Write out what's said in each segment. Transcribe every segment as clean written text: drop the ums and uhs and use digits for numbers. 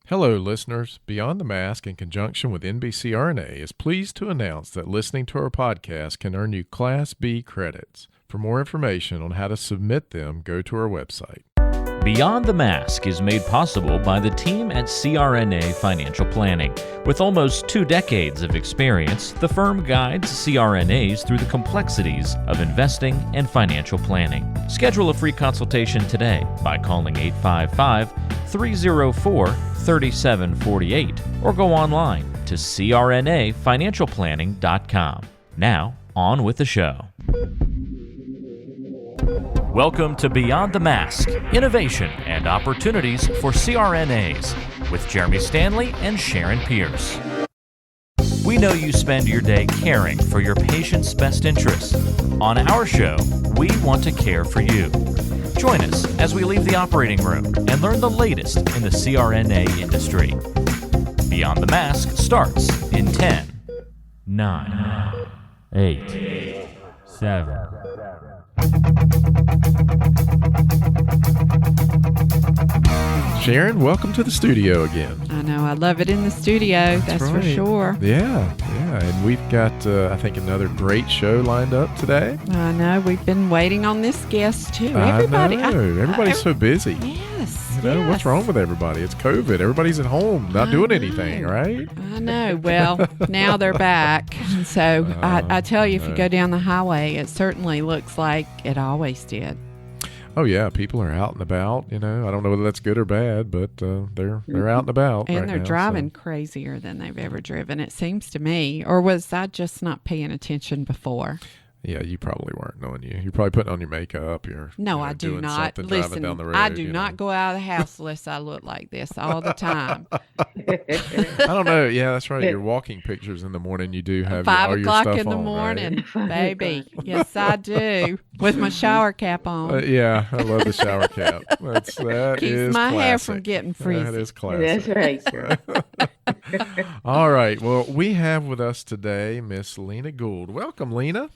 Hello, listeners. Beyond the Mask, in conjunction with NBCRNA, is pleased to announce that listening to our podcast can earn you Class B credits. For more information on how to submit them, go to our website. Beyond the Mask is made possible by the team at CRNA Financial Planning. With almost 2 decades of experience, the firm guides CRNAs through the complexities of investing and financial planning. Schedule a free consultation today by calling 855-304-3748 or go online to crnafinancialplanning.com. Now, on with the show. Welcome to Beyond the Mask, Innovation and Opportunities for CRNAs with Jeremy Stanley and Sharon Pierce. We know you spend your day caring for your patient's best interests. On our show, we want to care for you. Join us as we leave the operating room and learn the latest in the CRNA industry. Beyond the Mask starts in 10, 9, 8, 7... Sharon, welcome to the studio again. I know. I love it in the studio. That's right. for sure. Yeah. And we've got, I think, another great show lined up today. I know. We've been waiting on this guest, too. Everybody's so busy. Yes. What's wrong with everybody? It's COVID. Everybody's at home, not doing anything, right? I know. Well, now they're back. So I tell you, if you go down the highway, it certainly looks like it always did. Oh yeah, people are out and about. I don't know whether that's good or bad, but they're out and about, and right they're now, driving crazier than they've ever driven. It seems to me, or was I just not paying attention before? Yeah, you probably weren't, knowing you. You're probably putting on your makeup. No, I do not. Listen, down the road, I do not go out of the house unless I look like this all the time. I don't know. Yeah, that's right. Your walking pictures in the morning, you do have 5 all your o'clock stuff in the on, morning, right? baby. Yes, I do. With my shower cap on. Yeah, I love the shower cap. That Keeps is my hair classic. from getting frizzy. That is classic. That's right. All right. Well, we have with us today Miss Lena Gould. Welcome, Lena.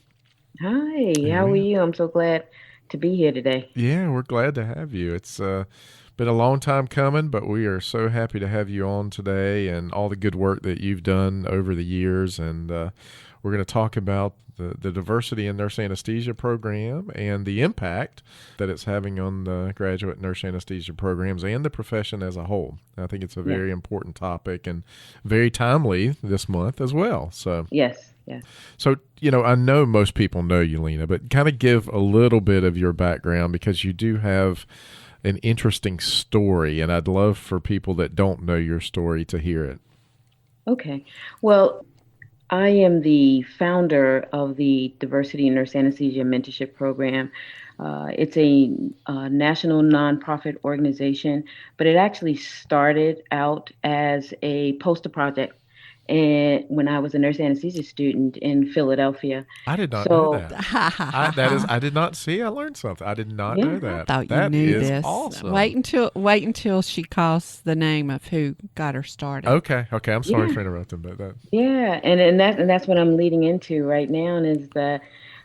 Hi, how are you? I'm so glad to be here today. Yeah, we're glad to have you. It's been a long time coming, but we are so happy to have you on today and all the good work that you've done over the years. And we're going to talk about the diversity in nurse anesthesia program and the impact that it's having on the graduate nurse anesthesia programs and the profession as a whole. I think it's a very important topic and very timely this month as well. So Yes. So, I know most people know you, Lena, but kind of give a little bit of your background because you do have an interesting story, and I'd love for people that don't know your story to hear it. Okay. Well, I am the founder of the Diversity in Nurse Anesthesia Mentorship Program. It's a national nonprofit organization, but it actually started out as a poster project. And when I was a nurse anesthesia student in Philadelphia. I did not know that. I did not see. I learned something. I did not know that. I thought you knew this. Awesome. Wait until she calls the name of who got her started. Okay. I'm sorry for interrupting, but that. Yeah, and that's what I'm leading into right now, is that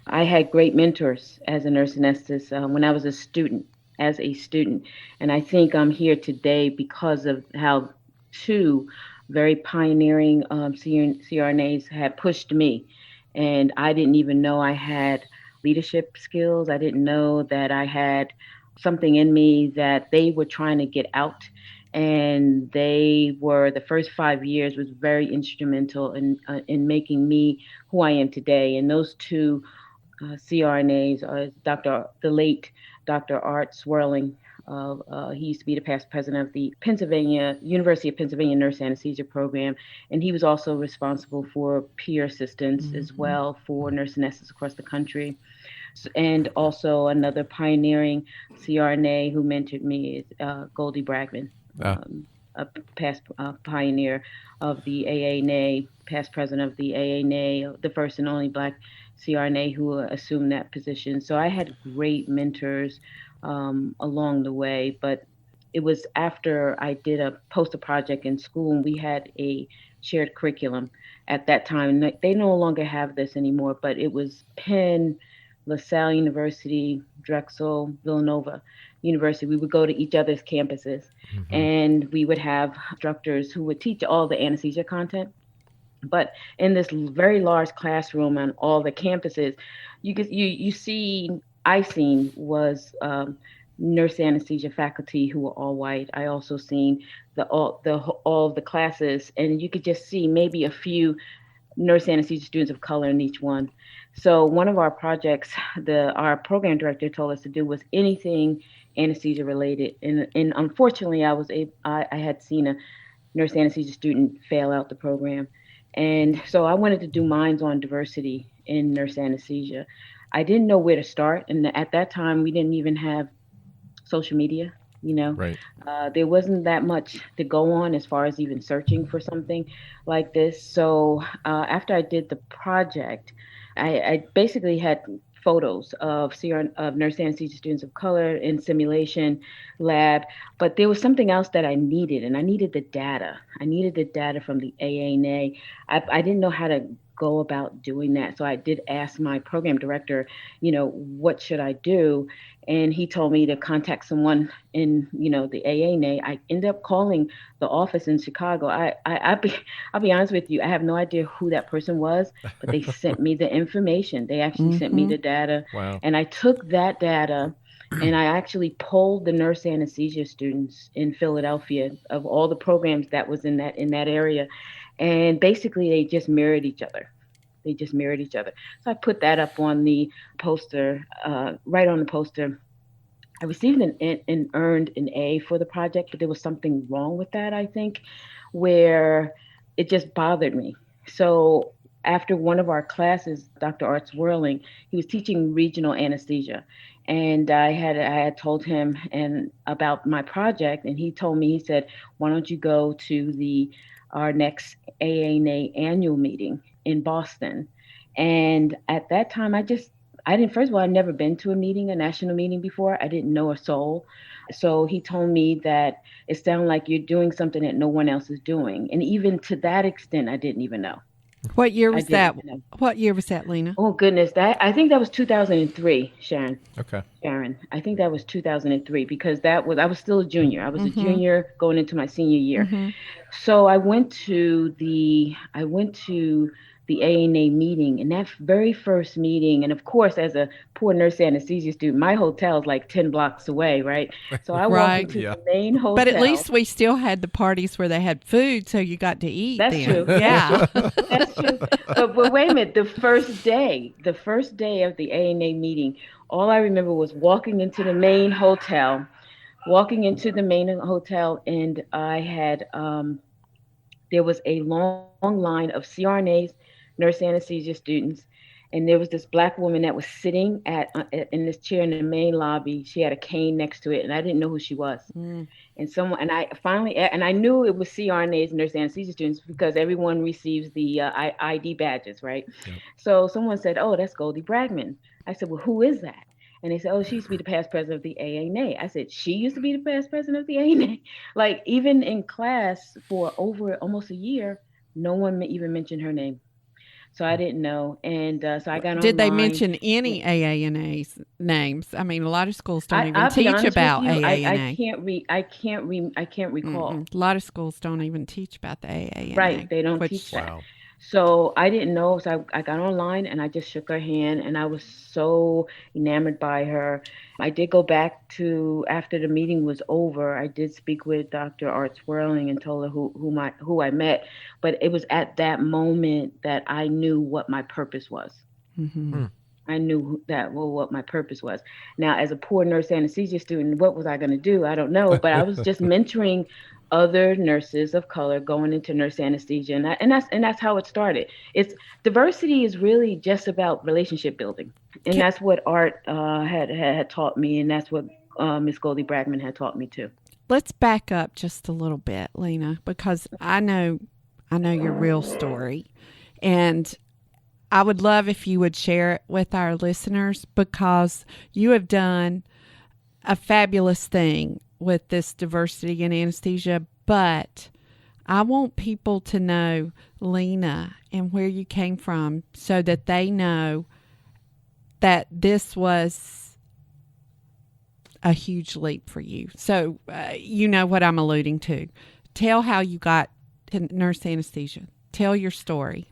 I had great mentors as a nurse anesthetist when I was a student, and I think I'm here today because of how two very pioneering CRNAs had pushed me. And I didn't even know I had leadership skills. I didn't know that I had something in me that they were trying to get out. And they were, the first 5 years was very instrumental in making me who I am today. And those two CRNAs are the late Dr. Art Swirling. He used to be the past president of the University of Pennsylvania Nurse Anesthesia Program, and he was also responsible for peer assistance as well for nurse anesthetists across the country. And also another pioneering CRNA who mentored me is Goldie Bragman, a past pioneer of the AANA, past president of the AANA, the first and only Black CRNA who assumed that position. So I had great mentors along the way, but it was after I did a poster project in school, and we had a shared curriculum at that time. They no longer have this anymore, but it was Penn, LaSalle University, Drexel, Villanova. university, we would go to each other's campuses, and we would have instructors who would teach all the anesthesia content. But in this very large classroom on all the campuses, I seen was nurse anesthesia faculty who were all white. I also seen all of the classes, and you could just see maybe a few nurse anesthesia students of color in each one. So one of our projects, our program director told us to do was anything anesthesia related. And unfortunately, I had seen a nurse anesthesia student fail out the program. And so I wanted to do mine on diversity in nurse anesthesia. I didn't know where to start. And at that time, we didn't even have social media, Right. There wasn't that much to go on as far as even searching for something like this. So after I did the project, I basically had photos of nurse anesthesia students of color in simulation lab, but there was something else that I needed, and I needed the data. I needed the data from the AANA. I didn't know how to go about doing that. So I did ask my program director, what should I do? And he told me to contact someone in, the AANA. I ended up calling the office in Chicago. I'll be honest with you. I have no idea who that person was, but they sent me the information. They actually sent me the data. Wow. And I took that data and I actually polled the nurse anesthesia students in Philadelphia of all the programs that was in that area. And basically they just mirrored each other. So I put that up on the poster, right on the poster. I received and earned an A for the project, but there was something wrong with that, I think, where it just bothered me. So after one of our classes, Dr. Art Swirling, he was teaching regional anesthesia. And I had told him about my project, and he said, why don't you go to our next AANA annual meeting in Boston? And at that time, first of all, I'd never been to a national meeting before. I didn't know a soul. So he told me that it sounded like you're doing something that no one else is doing. And even to that extent, I didn't even know. What year was that? What year was that, Lena? Oh, goodness. I think that was 2003, Sharon. Okay. Sharon, I think that was 2003 because I was still a junior. I was a junior going into my senior year. So I went to the ANA meeting, and that very first meeting, and of course, as a poor nurse anesthesia student, my hotel is like 10 blocks away, right? So I walked into the main hotel. But at least we still had the parties where they had food, so you got to eat. That's true. Yeah. That's true. But wait a minute, the first day of the ANA meeting, all I remember was walking into the main hotel, and I had, there was a long line of CRNAs, nurse anesthesia students, and there was this Black woman that was sitting in this chair in the main lobby. She had a cane next to it, and I didn't know who she was. And I knew it was CRNAs, nurse anesthesia students, because everyone receives the ID badges, right? Yep. So someone said, "Oh, that's Goldie Bragman." I said, "Well, who is that?" And they said, "Oh, she used to be the past president of the AANA." I said, "She used to be the past president of the AANA?" Like, even in class for over almost a year, no one even mentioned her name. So I didn't know. And so I got online. Did they mention any AANA's names? I mean, a lot of schools don't even teach about AANA. I can't recall. A lot of schools don't even teach about the AANA. Right, they don't teach that. Wow. So I didn't know. So I got online and I just shook her hand, and I was so enamored by her. I did go back to, after the meeting was over, I did speak with Dr. Art Swirling and told her who I met. But it was at that moment that I knew what my purpose was. I knew what my purpose was. Now, as a poor nurse anesthesia student, what was I going to do? I don't know. But I was just mentoring other nurses of color going into nurse anesthesia, and that's how it started. Diversity is really just about relationship building, and that's what Art had taught me, and that's what Miss Goldie Bragman had taught me too. Let's back up just a little bit, Lena, because I know your real story, and I would love if you would share it with our listeners, because you have done a fabulous thing with this diversity in anesthesia, but I want people to know Lena and where you came from so that they know that this was a huge leap for you. So you know what I'm alluding to. Tell how you got to nurse anesthesia. Tell your story.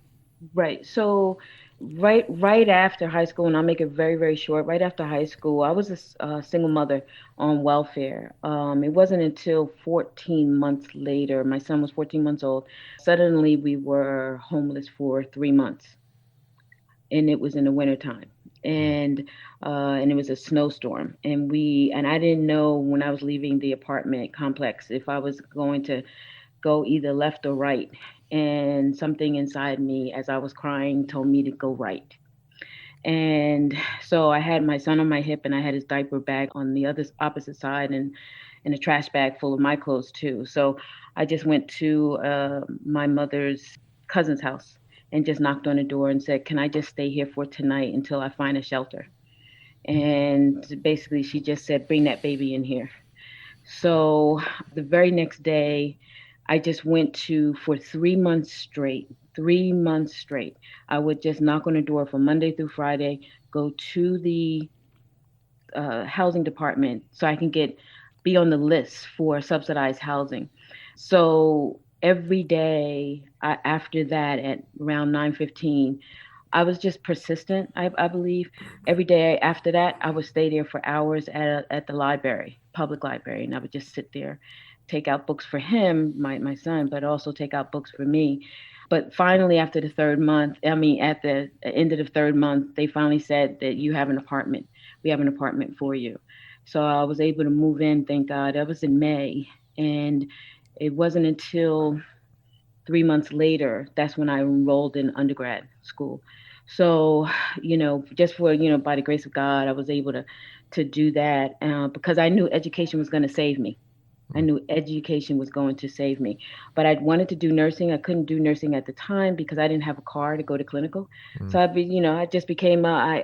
Right. So right after high school, and I'll make it very, very short. Right after high school, I was a single mother on welfare. It wasn't until 14 months later, my son was 14 months old. Suddenly, we were homeless for 3 months, and it was in the wintertime. And it was a snowstorm, and I didn't know when I was leaving the apartment complex if I was going to go either left or right. And something inside me, as I was crying, told me to go right. And so I had my son on my hip, and I had his diaper bag on the opposite side, and a trash bag full of my clothes too. So I just went to my mother's cousin's house and just knocked on the door and said, "Can I just stay here for tonight until I find a shelter?" And basically, she just said, "Bring that baby in here." So the very next day, I just went for 3 months straight. 3 months straight. I would just knock on the door from Monday through Friday, go to the housing department so I can be on the list for subsidized housing. So every day after that, at around 9:15, I was just persistent. I believe every day after that, I would stay there for hours at the library, public library, and I would just sit there, take out books for him, my son, but also take out books for me. But finally, after the third month, at the end of the third month, they finally said that you have an apartment. We have an apartment for you. So I was able to move in, thank God. That was in May. And it wasn't until 3 months later, that's when I enrolled in undergrad school. So, just for, by the grace of God, I was able to do that because I knew education was going to save me. I knew education was going to save me, but I wanted to do nursing. I couldn't do nursing at the time because I didn't have a car to go to clinical. So I just became, my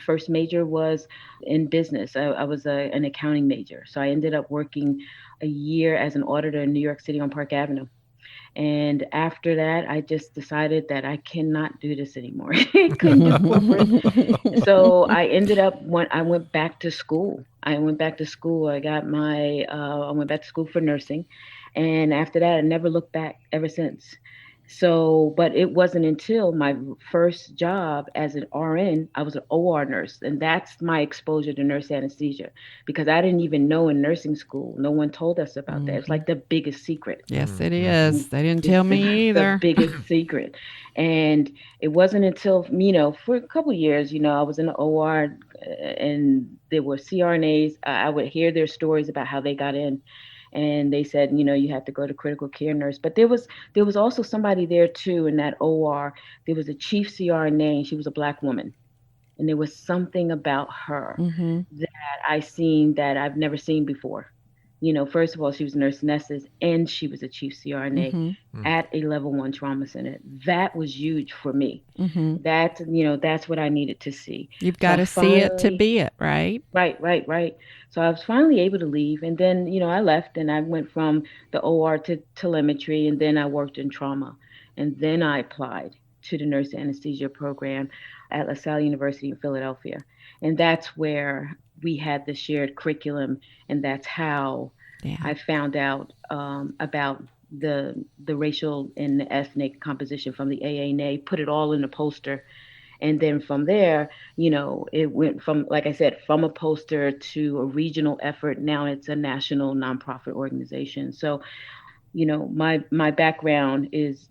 first major was in business. I was an accounting major. So I ended up working a year as an auditor in New York City on Park Avenue. And after that, I just decided that I cannot do this anymore. I couldn't do corporate. So I went back to school. I went back to school. I went back to school for nursing. And after that, I never looked back ever since. So, but it wasn't until my first job as an RN, I was an OR nurse. And that's my exposure to nurse anesthesia, because I didn't even know in nursing school. No one told us about that. It's like the biggest secret. Yes, it is. They didn't tell me either. The biggest secret. And it wasn't until, for a couple of years, I was in the OR and there were CRNAs. I would hear their stories about how they got in. And they said, you have to go to critical care nurse. But there was also somebody there too in that OR. There was a chief CRNA, and she was a Black woman. And there was something about her that I seen that I've never seen before. First of all, she was a nurse anesthetist, and she was a chief CRNA at a level 1 trauma center. That was huge for me. That's what I needed to see. You've got to see it to be it, right? Right. So I was finally able to leave. And then, I left and I went from the OR to telemetry, and then I worked in trauma. And then I applied to the nurse anesthesia program at LaSalle University in Philadelphia. And that's where we had the shared curriculum, and that's how I found out about the racial and the ethnic composition from the AANA, put it all in a poster. And then from there, it went from, like I said, from a poster to a regional effort. Now it's a national nonprofit organization. So, my background is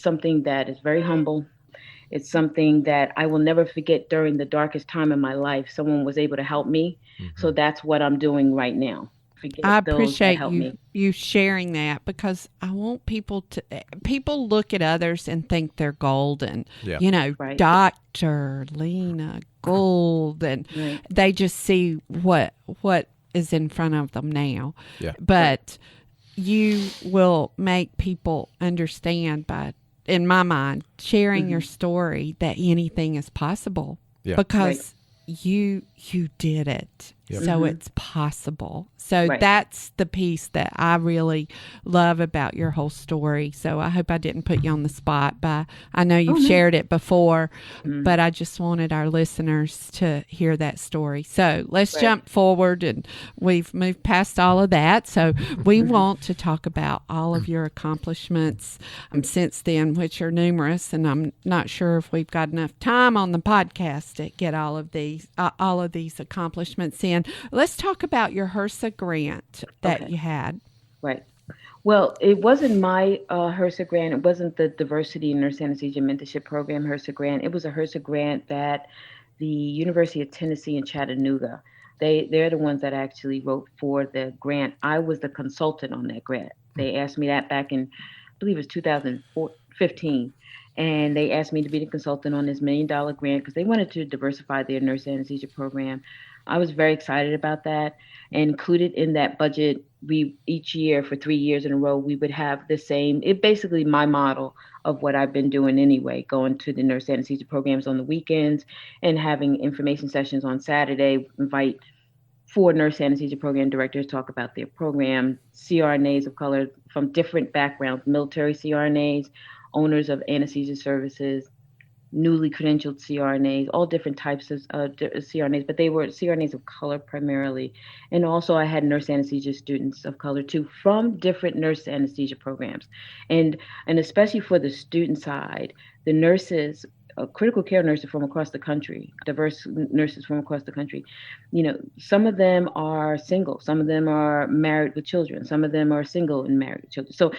something that is very humble. It's something that I will never forget. During the darkest time in my life, someone was able to help me. So that's what I'm doing right now. I appreciate you sharing that, because I want people look at others and think they're golden. Yeah. Right. Dr. Lena Gould, and they just see what is in front of them now. Yeah. But you will make people understand by, in my mind, sharing your story, that anything is possible. Yeah. Because you did it, Yep. So it's possible. So Right. that's the piece that I really love about your whole story. So I hope I didn't put you on the spot, but I know you've no. shared it before, Mhm. but I just wanted our listeners to hear that story. So let's Right. jump forward, and we've moved past all of that. So we want to talk about all of your accomplishments since then, which are numerous, and I'm not sure if we've got enough time on the podcast to get all of these accomplishments in. Let's talk about your HRSA grant that Okay. you had. Right. Well, it wasn't my HRSA grant. It wasn't the Diversity in Nurse Anesthesia Mentorship Program HRSA grant. It was a HRSA grant that the University of Tennessee in Chattanooga, they're the ones that actually wrote for the grant. I was the consultant on that grant. They asked me that back in, I believe it was 2015. And they asked me to be the consultant on this $1 million grant because they wanted to diversify their nurse anesthesia program. I was very excited about that. And included in that budget, we each year for 3 years in a row, we would have the same, it basically my model of what I've been doing anyway, going to the nurse anesthesia programs on the weekends and having information sessions on Saturday, invite 4 nurse anesthesia program directors talk about their program, CRNAs of color from different backgrounds, military CRNAs, owners of anesthesia services, newly credentialed CRNAs, all different types of CRNAs, but they were CRNAs of color primarily. And also I had nurse anesthesia students of color too from different nurse anesthesia programs. And especially for the student side, the nurses, critical care nurses from across the country, diverse nurses from across the country, some of them are single, some of them are married with children, some of them are single and married with children. So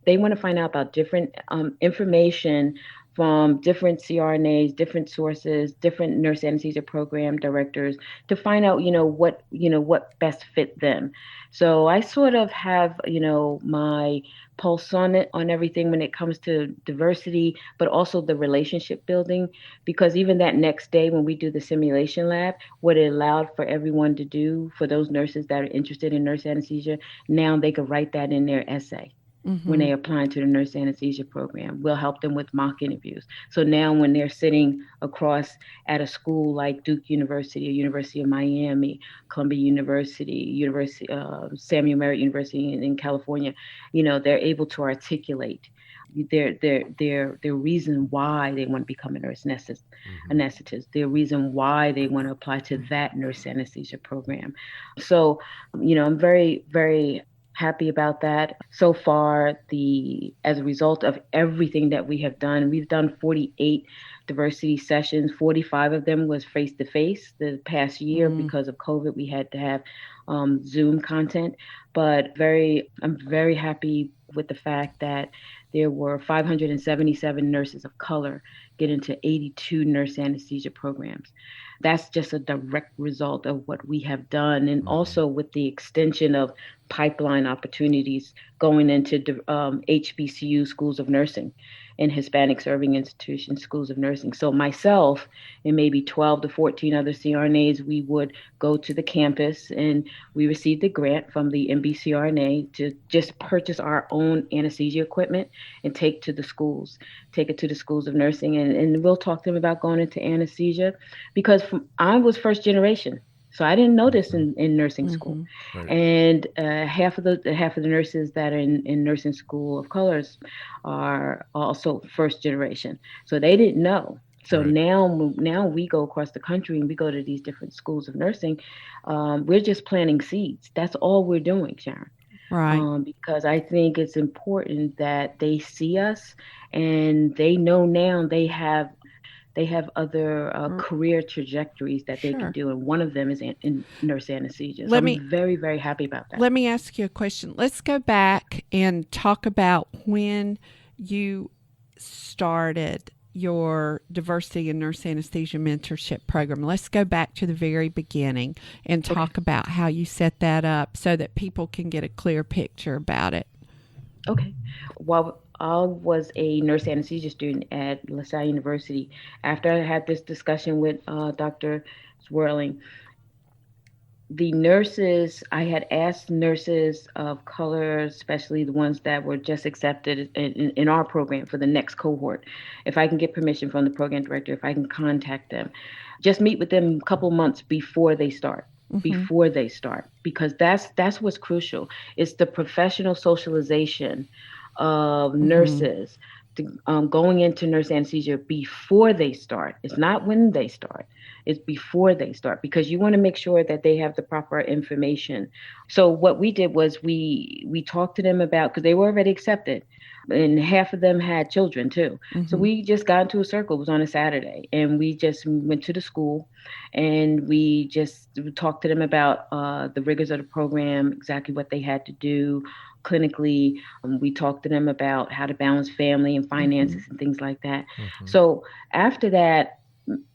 they want to find out about different information from different CRNAs, different sources, different nurse anesthesia program directors to find out, what best fit them. So I sort of have, my pulse on it, on everything when it comes to diversity, but also the relationship building, because even that next day when we do the simulation lab, what it allowed for everyone to do, for those nurses that are interested in nurse anesthesia, now they could write that in their essay. When they apply to the nurse anesthesia program. We'll help them with mock interviews. So now when they're sitting across at a school like Duke University or University of Miami, Columbia University, Samuel Merritt University in California, they're able to articulate their reason why they want to become a nurse anesthetist, their reason why they want to apply to that nurse anesthesia program. So, I'm very, very happy about that. So far, as a result of everything that we have done, we've done 48 diversity sessions. 45 of them was face-to-face. The past year, because of COVID, we had to have Zoom content. But I'm very happy with the fact that there were 577 nurses of color get into 82 nurse anesthesia programs. That's just a direct result of what we have done. And also with the extension of pipeline opportunities going into HBCU schools of nursing and Hispanic serving institution schools of nursing. So myself and maybe 12 to 14 other CRNAs, we would go to the campus and we received the grant from the MBCRNA to just purchase our own anesthesia equipment and take it to the schools of nursing. And we'll talk to them about going into anesthesia because I was first generation. So I didn't know this in nursing school. Right. And half of the nurses that are in nursing school of colors are also first generation. So they didn't know. So Right. now we go across the country and we go to these different schools of nursing. We're just planting seeds. That's all we're doing, Sharon. Right. Because I think it's important that they see us and they know now they have other career trajectories that they can do, and one of them is in nurse anesthesia. So I'm very, very happy about that. Let me ask you a question. Let's go back and talk about when you started your diversity in nurse anesthesia mentorship program. Let's go back to the very beginning and talk about how you set that up so that people can get a clear picture about it. Okay. Well, I was a nurse anesthesia student at LaSalle University. After I had this discussion with Dr. Swirling, the nurses, I had asked nurses of color, especially the ones that were just accepted in our program for the next cohort, if I can get permission from the program director, if I can contact them, just meet with them a couple months before they start. Before they start, because that's what's crucial. It's the professional socialization of nurses going into nurse anesthesia before they start. It's not when they start. It's before they start, because you want to make sure that they have the proper information. So what we did was we talked to them about, because they were already accepted, and half of them had children too. So we just got into a circle. It was on a Saturday, and we just went to the school, and we just talked to them about the rigors of the program, exactly what they had to do clinically. We talked to them about how to balance family and finances and things like that. So after that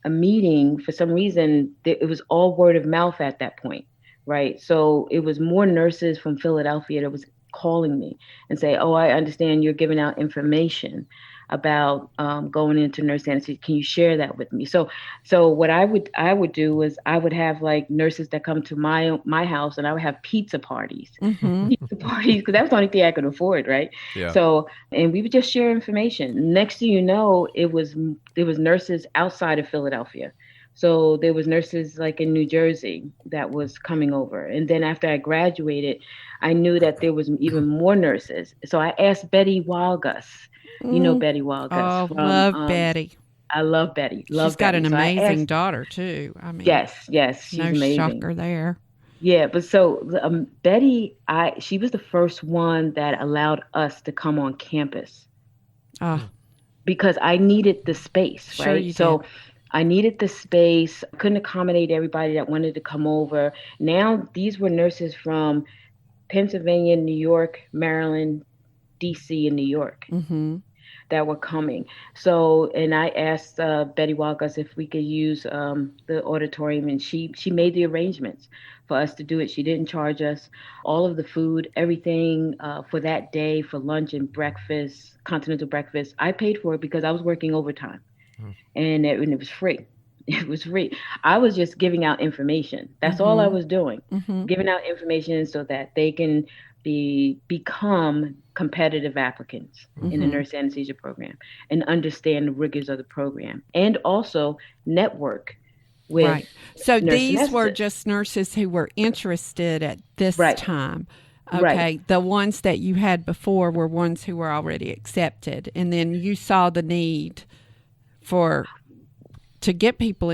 a meeting, for some reason, it was all word of mouth at that point, right? So it was more nurses from Philadelphia that was calling me and say, "Oh, I understand you're giving out information about going into nurse anesthesia. Can you share that with me?" So what I would do is I would have like nurses that come to my house, and I would have pizza parties, because that was the only thing I could afford, right? Yeah. So, and we would just share information. Next thing you know, there was nurses outside of Philadelphia. So there was nurses like in New Jersey that was coming over. And then after I graduated, I knew that there was even more nurses. So I asked Betty Wildgus. You know Betty Wildgus. Oh, love Betty. I love Betty. She's got an amazing daughter too. I mean, yes, she's no amazing. shocker there. Yeah, but so Betty, she was the first one that allowed us to come on campus. Because I needed the space, Sure right? You so did. I needed the space. I couldn't accommodate everybody that wanted to come over. Now these were nurses from Pennsylvania, New York, Maryland, DC, and New York that were coming. So, and I asked Betty Walkus if we could use the auditorium, and she made the arrangements for us to do it. She didn't charge us. All of the food, everything for that day, for lunch and breakfast, continental breakfast, I paid for it because I was working overtime. And it was free. It was free. I was just giving out information. That's all I was doing, giving out information so that they can become competitive applicants in the nurse anesthesia program and understand the rigors of the program, and also network with. Right. So these nurses. were just nurses who were interested at this time. Okay. Right. The ones that you had before were ones who were already accepted, and then you saw the need to get people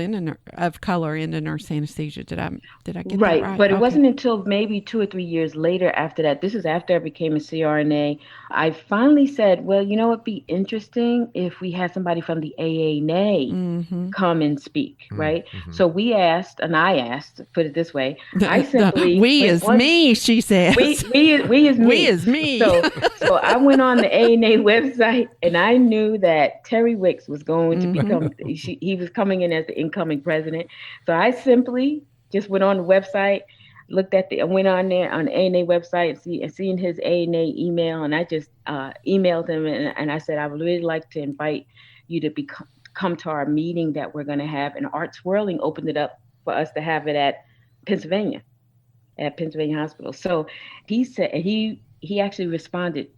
of color into nurse anesthesia. Did I get that right? But it wasn't until maybe 2 or 3 years later after that. This is after I became a CRNA. I finally said, well, you know, it'd be interesting if we had somebody from the AANA come and speak, right? So I asked, put it this way, I simply me, she says. We is me. We is me. So I went on the AANA website, and I knew that Terry Wicks was going to become. He was coming in as the incoming president. So I simply just went on the website, went on there on the ANA website and seeing his ANA email, and I just emailed him and I said, I would really like to invite you to come to our meeting that we're going to have. And Art Swirling opened it up for us to have it at Pennsylvania Hospital. So he said, he actually responded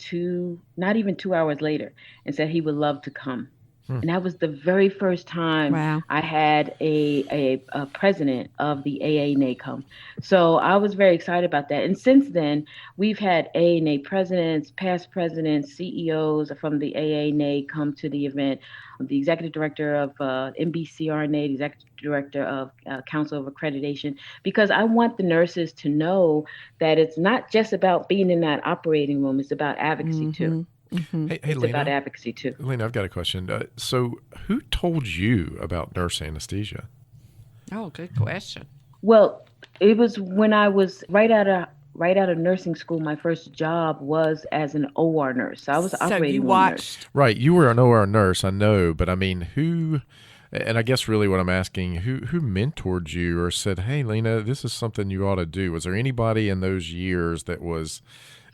not even 2 hours later, and said he would love to come. And that was the very first time I had a president of the AANA come. So I was very excited about that. And since then, we've had AANA presidents, past presidents, CEOs from the AANA come to the event. The executive director of NBCRNA, the executive director of Council of Accreditation, because I want the nurses to know that it's not just about being in that operating room, it's about advocacy too. Hey, it's Lena, about advocacy too. Lena, I've got a question. So who told you about nurse anesthesia? Oh, good question. Well, it was when I was right out of nursing school. My first job was as an OR nurse. So I was operating room nurse. Right, you were an OR nurse, I know, but I mean, who? And I guess really what I'm asking, who mentored you or said, "Hey, Lena, this is something you ought to do"? Was there anybody in those years that was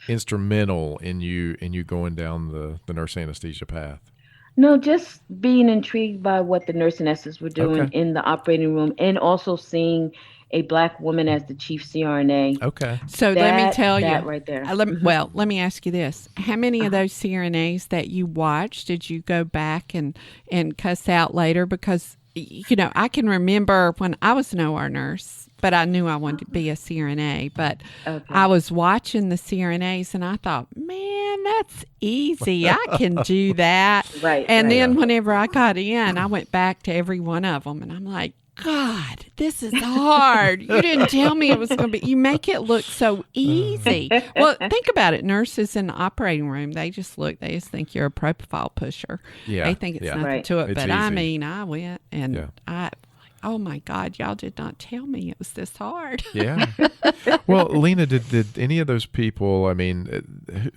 instrumental in you going down the nurse anesthesia path? No, just being intrigued by what the nurse anesthetists were doing in the operating room, and also seeing a Black woman as the chief CRNA. Okay. So let me tell you. That right there. Let me ask you this. How many of those CRNAs that you watched did you go back and cuss out later? Because, I can remember when I was an OR nurse, but I knew I wanted to be a CRNA. But I was watching the CRNAs and I thought, man, that's easy. I can do that. Right. And then whenever I got in, I went back to every one of them and I'm like, God, this is hard. You didn't tell me it was going to be. You make it look so easy. Well, think about it. Nurses in the operating room, they just think you're a propofol pusher. Yeah. They think it's nothing to it. It's but easy. I mean, I went and oh my God, y'all did not tell me it was this hard. Yeah. Well, Lena, did any of those people, I mean,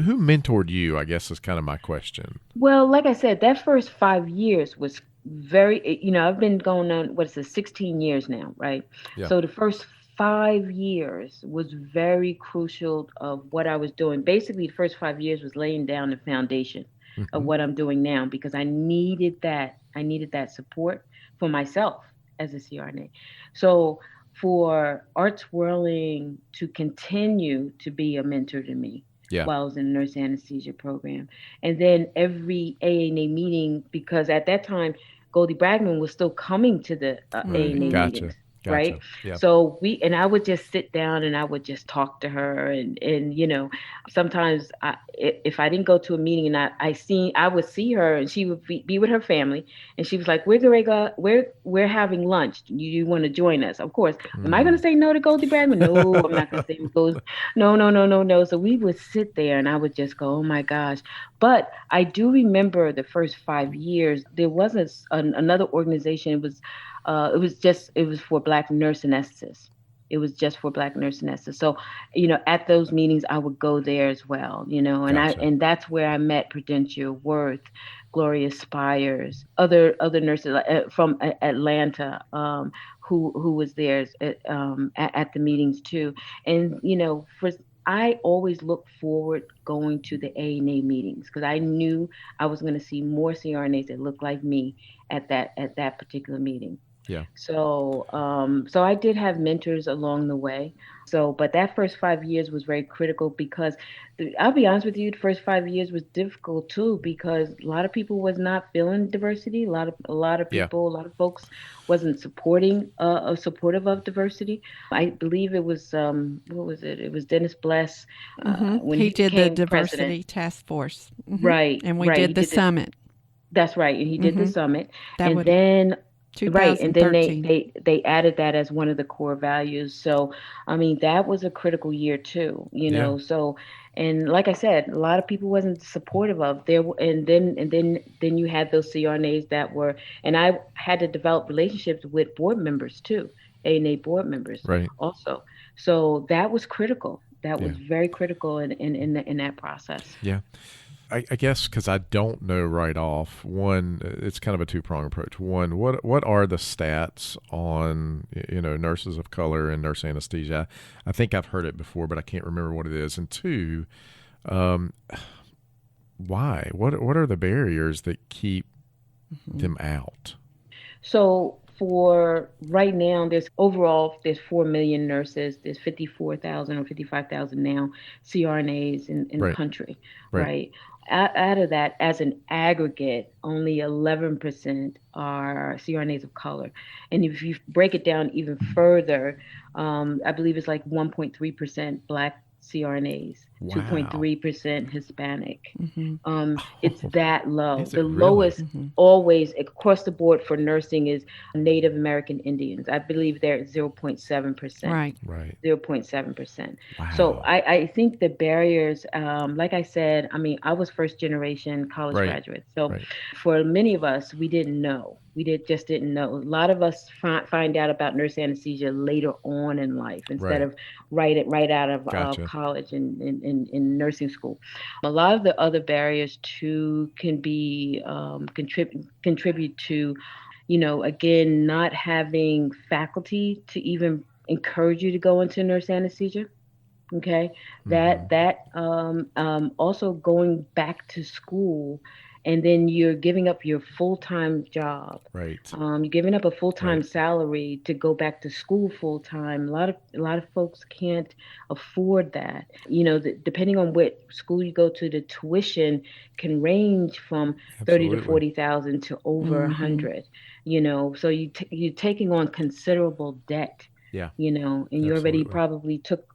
who mentored you, I guess is kind of my question. Well, like I said, that first 5 years was very, I've been going on, 16 years now, right? Yeah. So the first 5 years was very crucial of what I was doing. Basically, the first 5 years was laying down the foundation of what I'm doing now because I needed that. I needed that support for myself as a CRNA. So for Art Swirling to continue to be a mentor to me, while I was in the nurse anesthesia program. And then every ANA meeting, because at that time, Goldie Bragman was still coming to the ANA meetings. Right. Yep. So I would just sit down and I would just talk to her and sometimes if I didn't go to a meeting and I would see her and she would be with her family and she was like, we're having lunch. You want to join us? Of course. Am I going to say no to Goldie Bragman? No, I'm not going to say no. So we would sit there and I would just go, oh my gosh. But I do remember the first 5 years, there wasn't another organization. It was for Black nurse anesthetists. It was just for Black nurse anesthetists. So, at those meetings, I would go there as well, and Gotcha. and that's where I met Prudentia Worth, Gloria Spires, other nurses from Atlanta, who was there at the meetings too. And, I always looked forward going to the ANA meetings because I knew I was going to see more CRNAs that looked like me at that particular meeting. Yeah. So I did have mentors along the way. But that first 5 years was very critical because I'll be honest with you, the first 5 years was difficult too because a lot of people was not feeling diversity. A lot of people, a lot of folks wasn't supportive of diversity. I believe it was what was it? It was Dennis Bless when he did the diversity president. Task Force, right? And we right. did the summit. That's right, and he did the summit, then. Right, and then they added that as one of the core values. So, I mean, that was a critical year too, So, and like I said, a lot of people wasn't supportive of there, and then you had those CRNAs that were, and I had to develop relationships with board members too, ANA board members, right, also. So that was critical. That was very critical in that process. Yeah. I guess because I don't know right off. One, it's kind of a two-pronged approach. One, what are the stats on nurses of color and nurse anesthesia? I think I've heard it before, but I can't remember what it is. And two, why? What are the barriers that keep them out? So for right now, there's 4 million nurses. There's 54,000 or 55,000 now CRNAs in the country, right? Out of that, as an aggregate, only 11% are CRNAs of color. And if you break it down even further, I believe it's like 1.3% Black CRNAs, 2.3% Hispanic. It's that low. The lowest always across the board for nursing is Native American Indians. I believe they're at 0.7%. Right. 0.7%. Wow. So I think the barriers, like I said, I mean, I was first generation college graduate. So for many of us, we didn't know. We just didn't know. A lot of us find out about nurse anesthesia later on in life instead of right out of college and in nursing school. A lot of the other barriers too can be contribute to, again, not having faculty to even encourage you to go into nurse anesthesia. Okay, that also going back to school and then you're giving up your full-time job. Right. You're giving up a full-time Right. salary to go back to school full-time. A lot of folks can't afford that. Depending on what school you go to, the tuition can range from 30 to Absolutely. 40,000 to over 100. So you're taking on considerable debt. Yeah. And you already Absolutely. probably took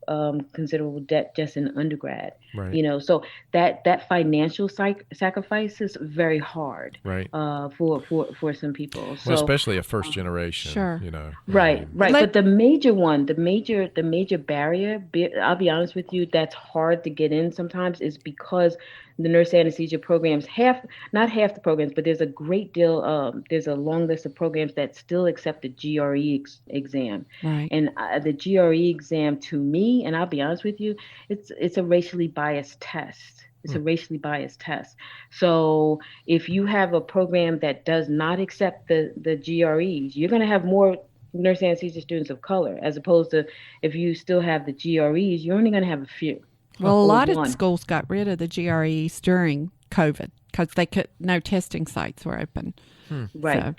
considerable debt just in undergrad. Right. So that financial sacrifice is very hard. Right. For some people. So especially a first generation. Sure. Right. But the major barrier, I'll be honest with you, that's hard to get in sometimes is because the nurse anesthesia programs, not half the programs, but there's a great deal, there's a long list of programs that still accept the GRE exam. Right. And the GRE exam, to me, and I'll be honest with you, it's a racially biased test. It's a racially biased test. So if you have a program that does not accept the GREs, you're going to have more nurse anesthesia students of color, as opposed to if you still have the GREs, you're only going to have a few. Well, a lot of schools got rid of the GREs during COVID because no testing sites were open. Right.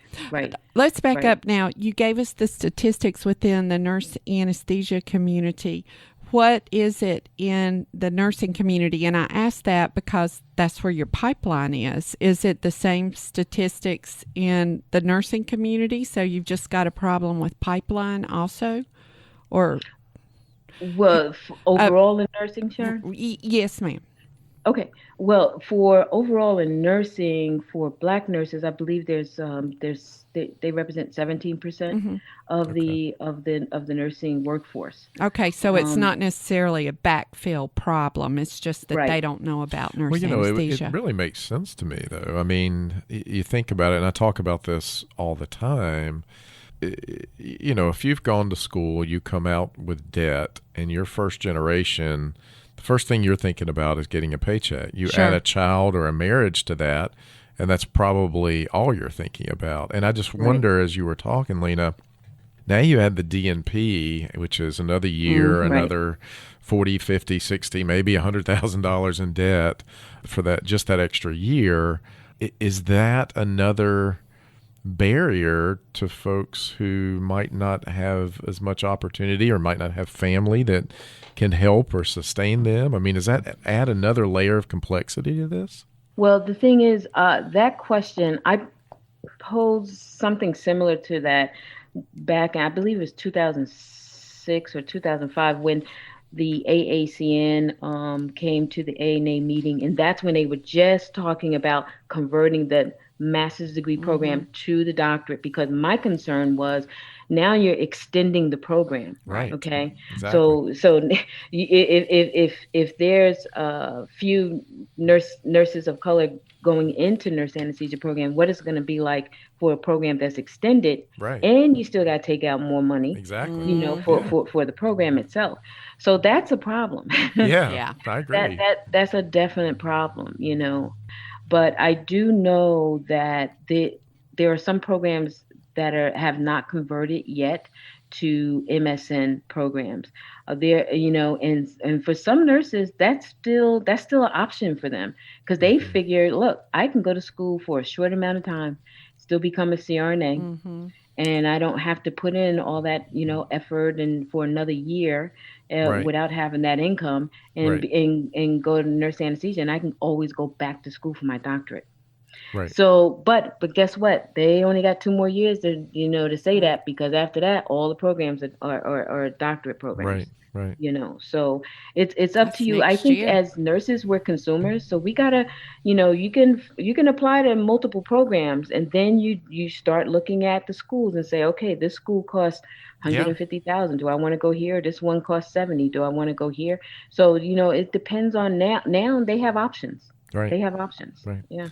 Let's back up now. You gave us the statistics within the nurse anesthesia community. What is it in the nursing community? And I ask that because that's where your pipeline is. Is it the same statistics in the nursing community? So you've just got a problem with pipeline also? Or well, overall in nursing, Sharon? Yes, ma'am. Okay. Well, for overall in nursing, for Black nurses, I believe they represent 17% of the nursing workforce. Okay, so it's not necessarily a backfill problem. It's just that they don't know about nurse anesthesia. It really makes sense to me, though. I mean, you think about it, and I talk about this all the time. If you've gone to school, you come out with debt, and you're first generation, the first thing you're thinking about is getting a paycheck. You add a child or a marriage to that, and that's probably all you're thinking about. And I just wonder, as you were talking, Lena, now you add the DNP, which is another year, another 40, 50, 60, maybe $100,000 in debt for that extra year. Is that another barrier to folks who might not have as much opportunity or might not have family that can help or sustain them? I mean, does that add another layer of complexity to this? Well, the thing is, that question, I posed something similar to that back, I believe it was 2006 or 2005, when the AACN came to the ANA meeting, and that's when they were just talking about converting the master's degree program to the doctorate, because my concern was now you're extending the program. Right. Okay. Exactly. So if there's a few nurses of color going into nurse anesthesia program, what is it going to be like for a program that's extended? Right. And you still got to take out more money. Exactly. For the program itself. So that's a problem. Yeah. I agree. That's a definite problem, But I do know that there are some programs that have not converted yet to MSN programs. And for some nurses, that's still an option for them, because they figure, look, I can go to school for a short amount of time, still become a CRNA, and I don't have to put in all that effort and for another year without having that income and go to nurse anesthesia, and I can always go back to school for my doctorate. Right. So, but guess what? They only got 2 more years to say that, because after that, all the programs are doctorate programs. Right. So it's up to you. I think as nurses, we're consumers, so we gotta, you can apply to multiple programs, and then you start looking at the schools and say, okay, this school costs $150,000. Do I want to go here? This one costs $70,000. Do I want to go here? So it depends on now they have options. Right. They have options. Right. Yeah.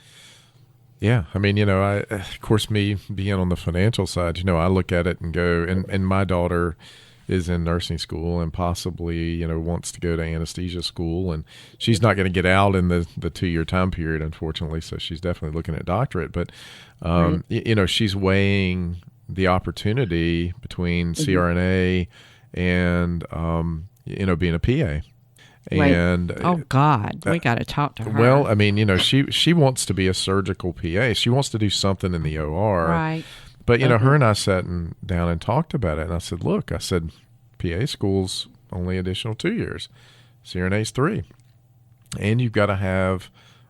Yeah. I mean, I, of course, me being on the financial side, I look at it and go, and my daughter is in nursing school and possibly, wants to go to anesthesia school, and she's not going to get out in the 2-year time period, unfortunately. So she's definitely looking at doctorate, but, she's weighing the opportunity between CRNA and, being a PA. Right. And Oh God, we got to talk to her. well, I mean, she wants to be a surgical PA. She wants to do something in the OR. right. But her and I sat down and talked about it. And I said, look, PA school's only additional 2 years. CRNA's 3. And you've got to have,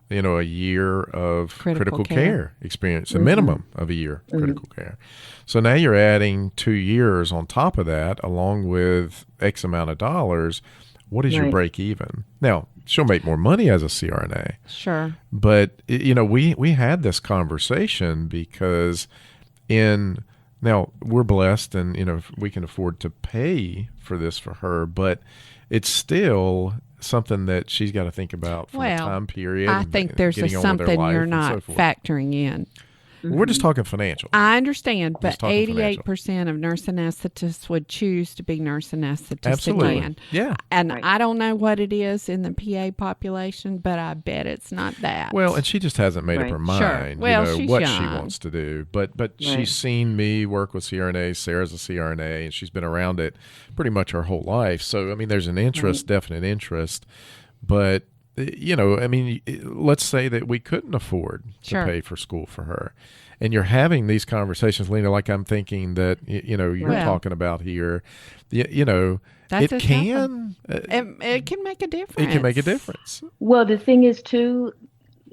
a year of critical care experience, a minimum of a year critical care. So now you're adding 2 years on top of that, along with X amount of dollars. What is your break even? Now, she'll make more money as a CRNA. Sure. But, we had this conversation because now we're blessed and, we can afford to pay for this for her, but it's still something that she's got to think about from a time period. I think there's something you're not factoring in. We're just talking financial. I understand, but 88% of nurse anesthetists would choose to be nurse anesthetists Absolutely. again. Yeah. And I don't know what it is in the PA population, but I bet it's not that. Well, and she just hasn't made up her mind, Sure. Well, she's what young. she wants to do. But she's seen me work with CRNAs. Sarah's a CRNA, and she's been around it pretty much her whole life. So, I mean, there's an interest, definite interest. But let's say that we couldn't afford to pay for school for her. And you're having these conversations, Lena, like I'm thinking that, you're talking about here. That's it can. It can make a difference. It can make a difference. Well, the thing is, too,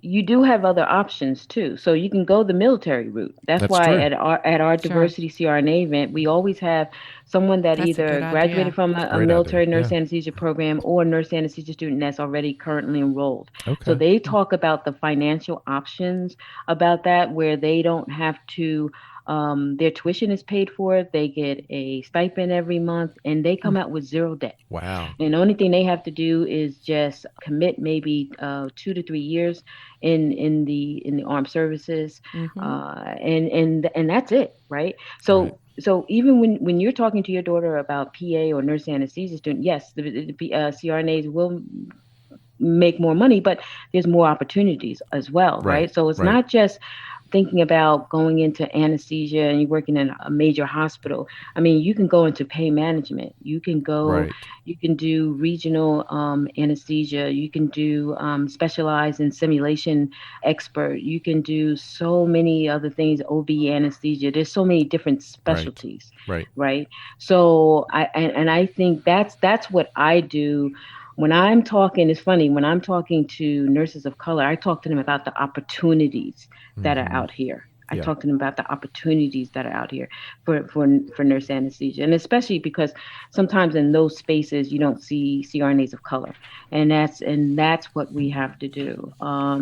you do have other options too. So you can go the military route. That's why true. at our diversity CRNA event, we always have someone that That's a either good graduated idea. from a military nurse anesthesia program or a nurse anesthesia student that's already currently enrolled. Okay. So they talk about the financial options about that, where they don't have to their tuition is paid for. They get a stipend every month, and they come out with zero debt. Wow. And the only thing they have to do is just commit maybe 2 to 3 years in the armed services, and that's it, right? So so even when you're talking to your daughter about PA or nurse anesthesia student, yes, the CRNAs will make more money, but there's more opportunities as well, right? So it's not just thinking about going into anesthesia and you're working in a major hospital. I mean, you can go into pain management. You can go, you can do regional anesthesia. You can do specialize in simulation expert. You can do so many other things, OB anesthesia. There's so many different specialties, right? So I think that's what I do. When I'm talking, it's funny, when I'm talking to nurses of color, I talk to them about the opportunities that are out here. I talk to them about the opportunities that are out here for nurse anesthesia. And especially because sometimes in those spaces, you don't see CRNAs of color. And that's what we have to do,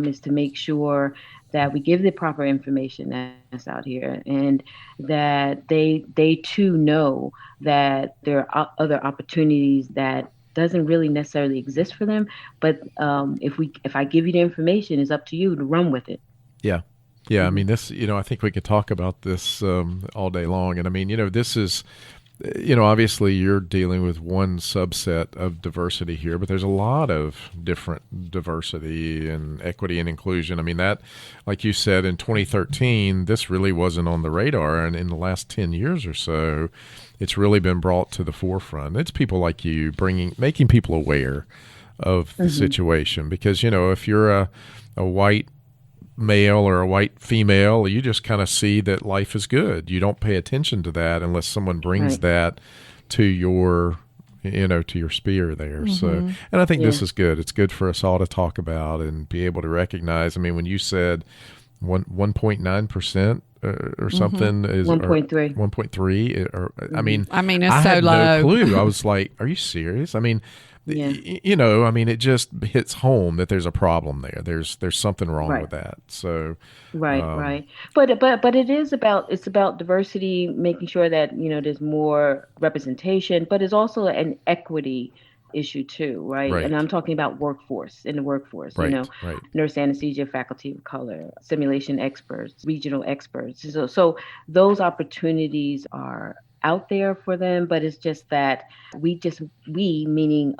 is to make sure that we give the proper information that's out here, and that they too know that there are other opportunities that doesn't really necessarily exist for them, but if I give you the information, it's up to you to run with it. I mean, this, I think we could talk about this all day long. And I mean, this is, obviously you're dealing with one subset of diversity here, but there's a lot of different diversity and equity and inclusion. I mean, that, like you said, in 2013, this really wasn't on the radar. And in the last 10 years or so, it's really been brought to the forefront. It's people like you making people aware of the situation, because, if you're a white male or a white female, you just kind of see that life is good. You don't pay attention to that unless someone brings that to your, to your sphere there. So, and I think this is good. It's good for us all to talk about and be able to recognize. I mean, when you said 1.9% or something is 1.3. 1.3 or I mean it's I so had low. no clue. I was like, are you serious? I mean, I mean, it just hits home that there's a problem there. There's something wrong with that. So right. But it's about diversity, making sure that there's more representation, but it's also an equity issue too, right? And I'm talking about in the workforce, nurse anesthesia, faculty of color, simulation experts, regional experts. So those opportunities are out there for them, but it's just that we meaning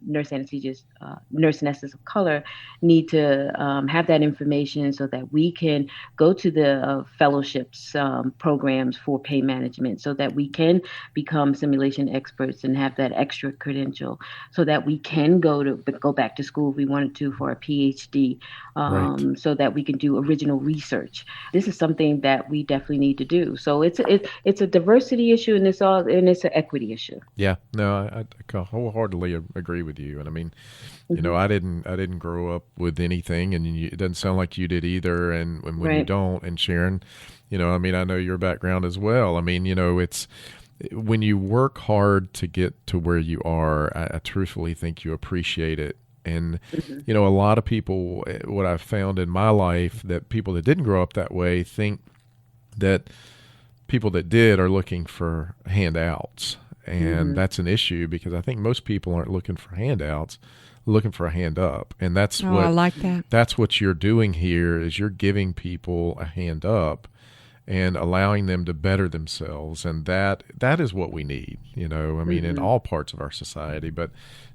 nurse anesthesists, nurse anesthetists of color, need to have that information so that we can go to the fellowships programs for pain management, so that we can become simulation experts and have that extra credential, so that we can go back to school if we wanted to for a PhD, Right. so that we can do original research. This is something that we definitely need to do. So it's a diversity issue, and it's an equity issue. Yeah, no, I wholeheartedly agree with you. And I mean, you know, I didn't grow up with anything, and it doesn't sound like you did either. And when you Right. don't, and Sharon, you know, I mean, I know your background as well. I mean, you know, it's when you work hard to get to where you are, I truthfully think you appreciate it. And, you know, a lot of people, what I've found in my life, that people that didn't grow up that way think that people that did are looking for handouts. And that's an issue, because I think most people aren't looking for handouts, looking for a hand up. And that's I like that. That's what you're doing here, is you're giving people a hand up and allowing them to better themselves. And that is what we need, you know, I mean, in all parts of our society, but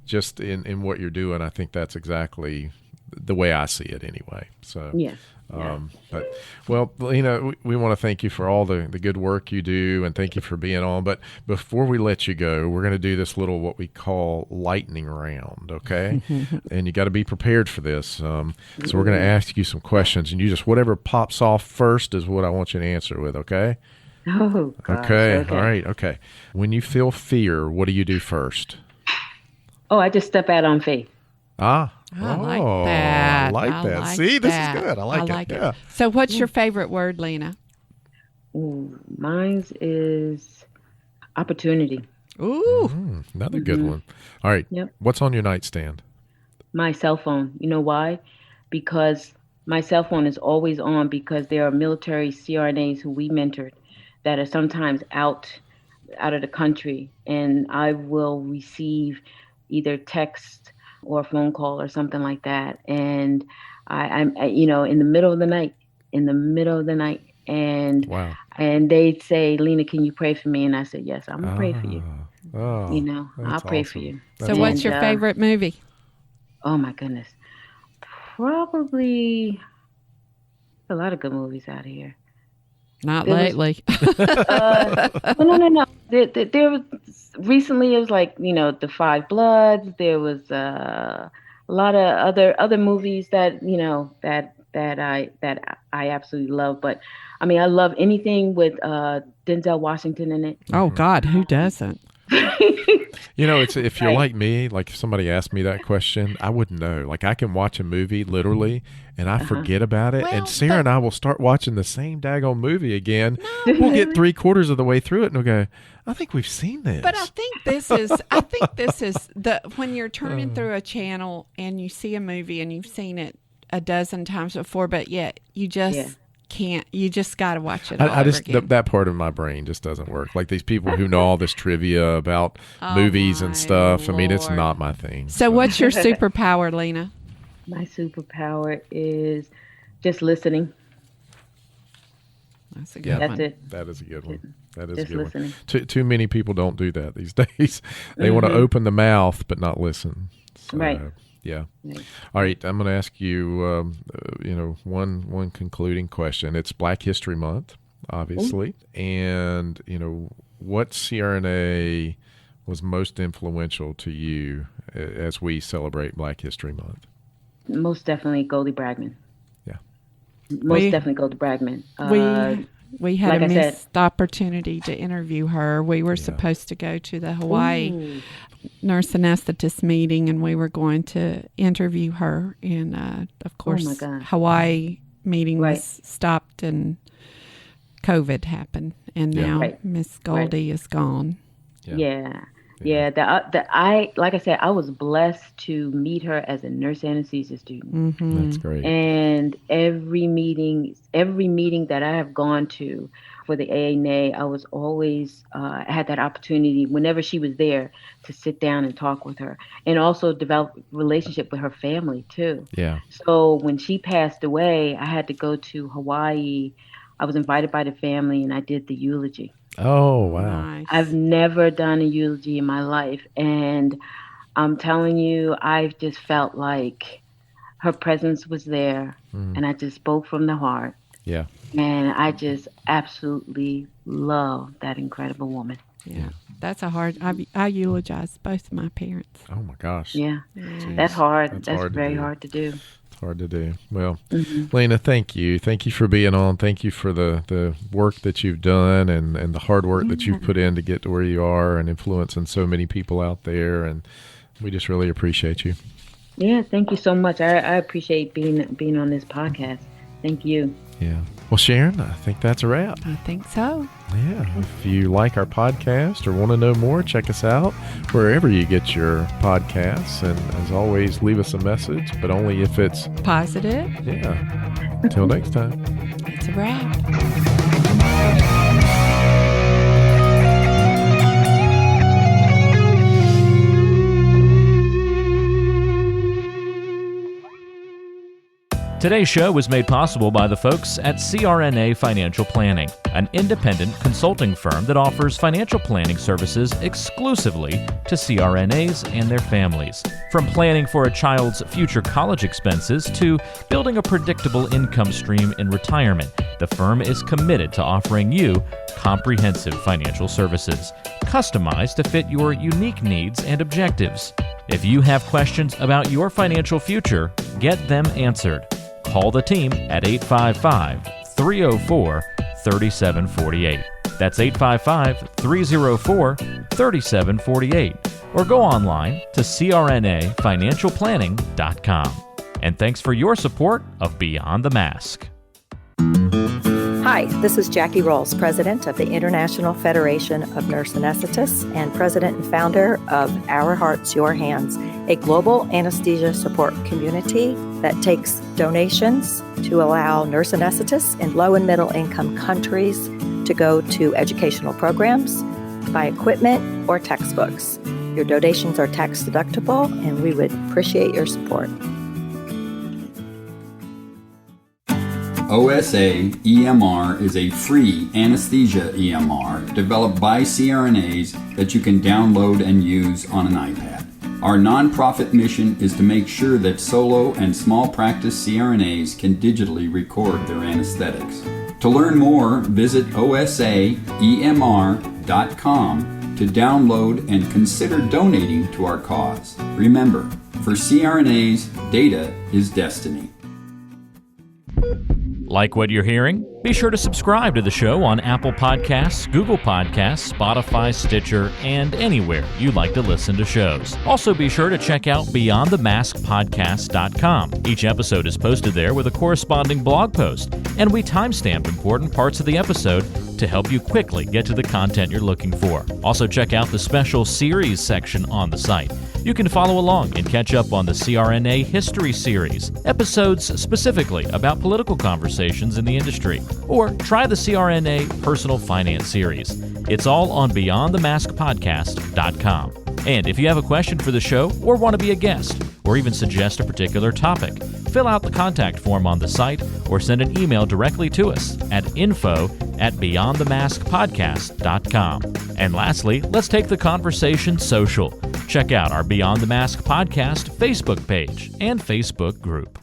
just in what you're doing, I think that's exactly the way I see it anyway. So, Yeah. but, well, Lena, we want to thank you for all the good work you do, and thank you for being on. But before we let you go, we're going to do this little, what we call lightning round. Okay. And you got to be prepared for this. So we're going to ask you some questions, and you just, whatever pops off first is what I want you to answer with. Okay. Oh, gosh. Okay. All right. Okay. When you feel fear, what do you do first? Oh, I just step out on faith. I like that. I like that. See, this is good. I like it. Yeah. So what's your favorite word, Lena? Ooh, mine's is opportunity. Ooh. Another good one. All right. Yep. What's on your nightstand? My cell phone. You know why? Because my cell phone is always on, because there are military CRNAs who we mentored that are sometimes out of the country, and I will receive either text or a phone call or something like that. And I'm you know, in the middle of the night, and Wow. and they'd say, Lena, can you pray for me? And I said, yes, I'm gonna pray for you. Oh, You know, I'll that's pray for awesome. you. That's So what's And, your favorite movie? Oh my goodness, probably a lot of good movies out here. Not There was- lately. No. There was recently. It was like, you know, The Five Bloods. There was a lot of other movies that, you know, that I absolutely love. But I mean, I love anything with Denzel Washington in it. Oh God, who doesn't? You know, it's if you're Right. like me, like if somebody asked me that question, I wouldn't know. Like I can watch a movie literally and I forget about it. Well, And Sarah and I will start watching the same daggone movie again. We'll get 3/4 of the way through it and we'll go, I think we've seen this. But I think this is the when you're turning through a channel and you see a movie and you've seen it a dozen times before, but yet you just can't. You just got to watch it. I just over again. that part of my brain just doesn't work. Like these people who know all this trivia about movies my and stuff. I mean, it's Lord. not my thing. So what's your superpower, Lena? My superpower is just listening. That's a good That's one. it. That is a good one. That is Just a good listening. one. Too many people don't do that these days. They want to open the mouth but not listen. So, Right. Yeah. Right. All right. I'm going to ask you, you know, one concluding question. It's Black History Month, obviously, and you know, what CRNA was most influential to you as we celebrate Black History Month? Most definitely Goldie Bragman. Yeah. Most We- definitely Goldie Bragman. We had like a I said- missed opportunity to interview her. We were supposed to go to the Hawaii nurse anesthetist meeting, and we were going to interview her. And of course, my gosh. Hawaii meeting Right. was stopped, and COVID happened, and Yeah. now Right. Miss Goldie is gone. Yeah. Like I said, I was blessed to meet her as a nurse anesthesia student. That's great. And every meeting that I have gone to for the ANA, I was always had that opportunity whenever she was there to sit down and talk with her, and also develop a relationship with her family too. Yeah. So when she passed away, I had to go to Hawaii. I was invited by the family, and I did the eulogy. Oh, wow. Nice. I've never done a eulogy in my life. And I'm telling you, I've just felt like her presence was there. And I just spoke from the heart. Yeah. And I just absolutely love that incredible woman. Yeah. That's a hard, I eulogize both of my parents. Oh, my gosh. Yeah. Jeez. That's hard. That's That's hard to very do. hard to do. It's hard to do. Well, Lena, thank you. Thank you for being on. Thank you for the work that you've done and the hard work that you've put in to get to where you are and influencing so many people out there. And we just really appreciate you. Yeah, thank you so much. I appreciate being on this podcast. Thank you. Yeah. Well, Sharon, I think that's a wrap. I think so. Yeah. If you like our podcast or want to know more, check us out wherever you get your podcasts. And as always, leave us a message, but only if it's Positive. yeah. Until next time. It's a wrap. Today's show was made possible by the folks at CRNA Financial Planning, an independent consulting firm that offers financial planning services exclusively to CRNAs and their families. From planning for a child's future college expenses to building a predictable income stream in retirement, the firm is committed to offering you comprehensive financial services, customized to fit your unique needs and objectives. If you have questions about your financial future, get them answered. Call the team at 855-304-3748. That's 855-304-3748. Or go online to crnafinancialplanning.com. And thanks for your support of Beyond the Mask. Hi, this is Jackie Rolls, President of the International Federation of Nurse Anesthetists and President and founder of Our Hearts, Your Hands, a global anesthesia support community that takes donations to allow nurse anesthetists in low and middle income countries to go to educational programs, buy equipment, or textbooks. Your donations are tax deductible, and we would appreciate your support. OSA EMR is a free anesthesia EMR developed by CRNAs that you can download and use on an iPad. Our nonprofit mission is to make sure that solo and small practice CRNAs can digitally record their anesthetics. To learn more, visit osaemr.com to download and consider donating to our cause. Remember, for CRNAs, data is destiny. Like what you're hearing? Be sure to subscribe to the show on Apple Podcasts, Google Podcasts, Spotify, Stitcher, and anywhere you like to listen to shows. Also be sure to check out BeyondTheMaskPodcast.com. Each episode is posted there with a corresponding blog post, and we timestamp important parts of the episode to help you quickly get to the content you're looking for. Also check out the special series section on the site. You can follow along and catch up on the CRNA History Series, episodes specifically about political conversations in the industry, or try the CRNA Personal Finance Series. It's all on BeyondTheMaskPodcast.com. And if you have a question for the show or want to be a guest, or even suggest a particular topic, fill out the contact form on the site or send an email directly to us at info@BeyondTheMaskPodcast.com. And lastly, let's take the conversation social. Check out our Beyond the Mask Podcast Facebook page and Facebook group.